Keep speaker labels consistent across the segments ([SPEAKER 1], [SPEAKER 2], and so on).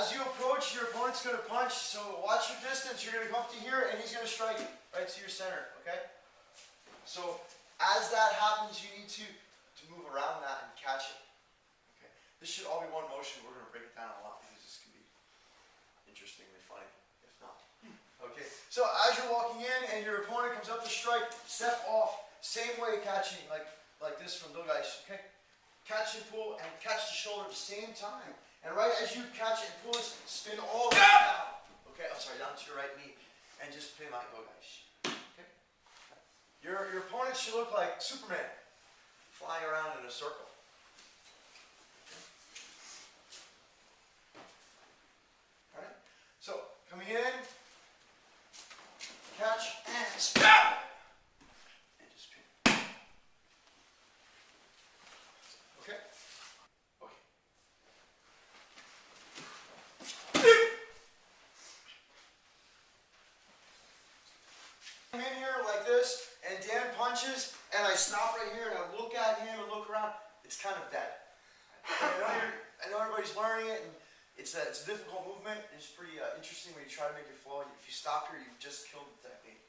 [SPEAKER 1] as you approach, your opponent's going to punch, so watch your distance. You're going to come up to here, and he's going to strike right to your center, okay? So as that happens, you need to move around that and catch it. Okay. This should all be one motion. We're going to break it down a lot because this can be interestingly funny, if not. Okay, so as you're walking in and your opponent comes up to strike, step off. Same way catching, like this from Dogaishi, okay? Catch and pull and catch the shoulder at the same time. And right as you catch it and pull this, spin all the way down. Okay, I'm sorry, down to your right knee. And just pin like Dogaishi. Okay? Your opponent should look like Superman, flying around in a circle. Alright? So, coming in, catch, and spin! And just pin. Okay? Okay. I'm in here like this, and Dan punches, and I stop right here, and I look at him and look around. It's kind of dead. I know everybody's learning it, and it's a difficult movement. It's pretty interesting when you try to make it flow. If you stop here, you've just killed the technique.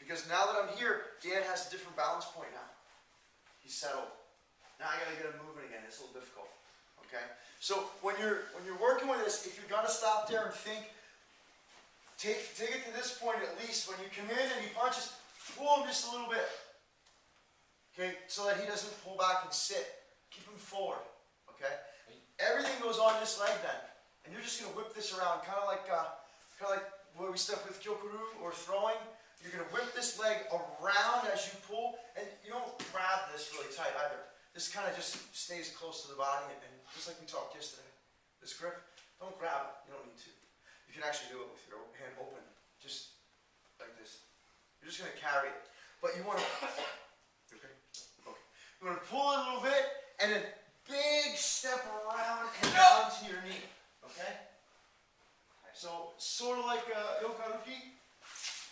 [SPEAKER 1] Because now that I'm here, Dan has a different balance point now. He's settled. Now I got to get him moving again. It's a little difficult. Okay. So when you're working with this, if you're gonna stop there and think, take it to this point at least. When you come in and he punches, pull him just a little bit. Okay, so that he doesn't pull back and sit. Keep him forward. Okay. Everything goes on this leg then, and you're just gonna whip this around, kind of like where we step with Kyoto or throwing. You're gonna whip this leg around as you pull, and you don't grab this really tight either. This kind of just stays close to the body, and just like we talked yesterday, this grip, don't grab it. You don't need to. You can actually do it with your hand open, just like this. You're just going to carry it. But you want to, okay? Okay. You want to pull it a little bit, and then big step around and down to your knee, okay? So, sort of like yokaruki,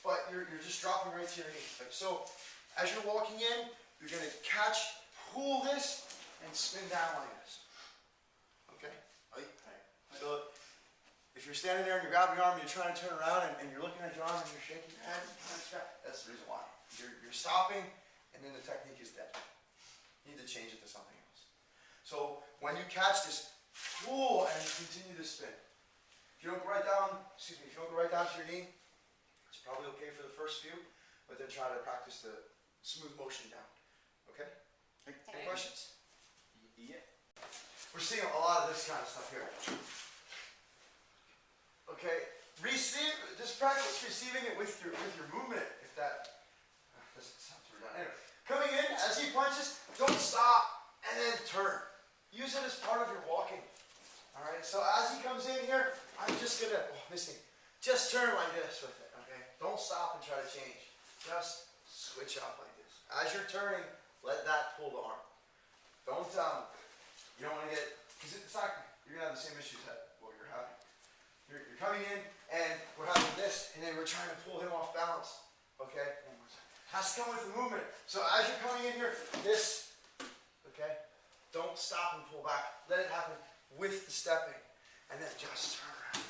[SPEAKER 1] but you're just dropping right to your knee. Like so, as you're walking in, you're going to catch, pull this, and spin down like this. Okay? So, if you're standing there and you grab your arm and you're trying to turn around and you're looking at your arm and you're shaking your head, that's the reason why. You're stopping and then the technique is dead. You need to change it to something else. So when you catch this, pull and continue to spin. If you don't go right down, if you don't go right down to your knee, it's probably okay for the first few, but then try to practice the smooth motion down. Okay? Any questions? Yeah. We're seeing a lot of this kind of stuff here. Okay, just practice receiving it with your movement, if that doesn't sound too redundant. Anyway, coming in, as he punches, don't stop, and then turn. Use it as part of your walking. Alright, so as he comes in here, I'm just gonna, just turn like this with it, okay? Don't stop and try to change. Just switch up like this. As you're turning, let that pull the arm. Don't, you don't want to get, because it's not, you're gonna have the same issues that what you're having. You're coming in, and we're having this, and then we're trying to pull him off balance. Okay? Has to come with the movement. So as you're coming in here, this, okay? Don't stop and pull back. Let it happen with the stepping. And then just turn around.